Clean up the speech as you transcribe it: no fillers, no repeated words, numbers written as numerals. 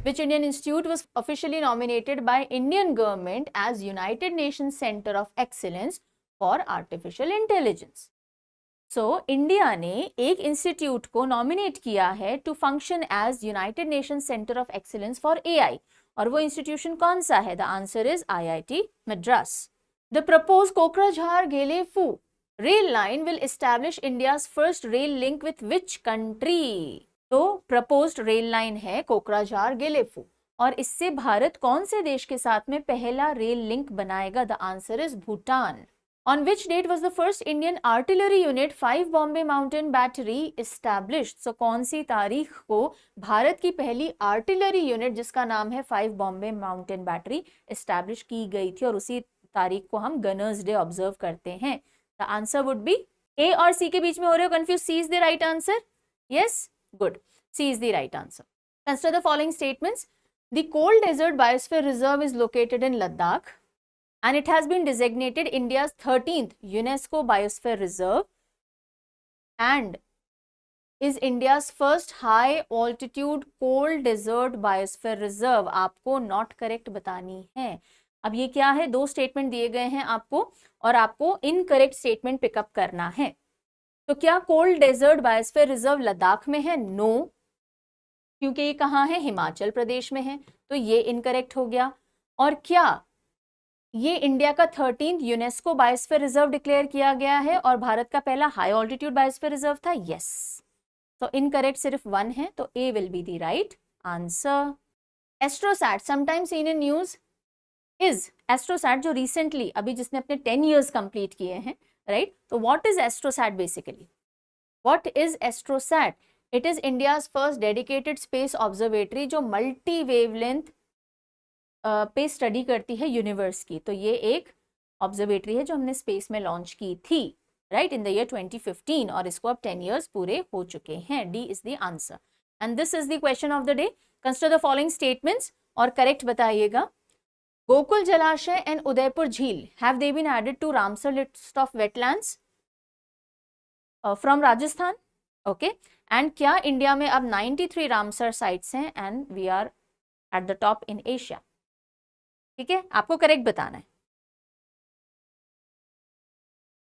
Which Indian institute was officially nominated by Indian government as United Nations Center of Excellence for Artificial Intelligence? So, India ने एक institute को nominate किया है to function as United Nation centre of excellence for AI, और वो institution कौन सा है? The answer is IIT Madras. The propose Kokrajhar Gelephu rail line will establish India's first rail link with which country? तो प्रपोज्ड रेल लाइन है कोकराझार गेलेफू, और इससे भारत कौन से देश के साथ में पहला रेल लिंक बनाएगा? The answer is Bhutan. On which date was the first Indian artillery unit 5 Bombay Mountain Battery established? So कौन सी तारीख को भारत की पहली आर्टिलरी यूनिट जिसका नाम है 5 बॉम्बे माउंटेन बैटरी एस्टैब्लिश की गई थी, और उसी तारीख को हम गनर्स डे ऑब्जर्व करते हैं? The answer would be A और सी के बीच में हो रहे हो confuse. C is the right answer. Yes, good, C is the right answer. Consider the following statements. The cold desert biosphere reserve is located in Ladakh and it has been designated India's 13th UNESCO Biosphere Reserve and is India's first high altitude cold desert biosphere reserve. आपको not correct बतानी है. अब ये क्या है? दो statement दिए गए हैं आपको और आपको इनकरेक्ट स्टेटमेंट पिकअप करना है. तो क्या cold desert biosphere reserve Ladakh में है? नो, क्योंकि ये कहाँ है? हिमाचल प्रदेश में है, तो ये इनकरेक्ट हो गया. और क्या ये इंडिया का 13th UNESCO biosphere reserve declare किया गया है और भारत का पहला हाई ऑल्टीट्यूड बायोस्फीयर रिजर्व था? यस. तो इनकरेक्ट सिर्फ 1 है, तो A will be the right answer. AstroSat sometime seen in news is. AstroSat जो रिसेंटली अभी जिसने अपने 10 years कंप्लीट किए हैं, राइट? तो what is AstroSat basically? What is AstroSat? It is India's first dedicated space observatory जो मल्टी वेवलेंथ पे study करती है यूनिवर्स की. तो ये एक ऑब्जर्वेटरी है जो हमने स्पेस में लॉन्च की थी, राइट, इन द ईयर 2015, और इसको अब 10 years पूरे हो चुके हैं. D is the answer and this is the question of the day. Consider the following statements और करेक्ट बताइएगा. Gokul Jalashay and Udaipur Jheel have they been added to Ramsar list of wetlands from Rajasthan? Okay. And क्या इंडिया में अब 93 Ramsar sites हैं and we are at the top in Asia? ठीक है, आपको correct बताना है.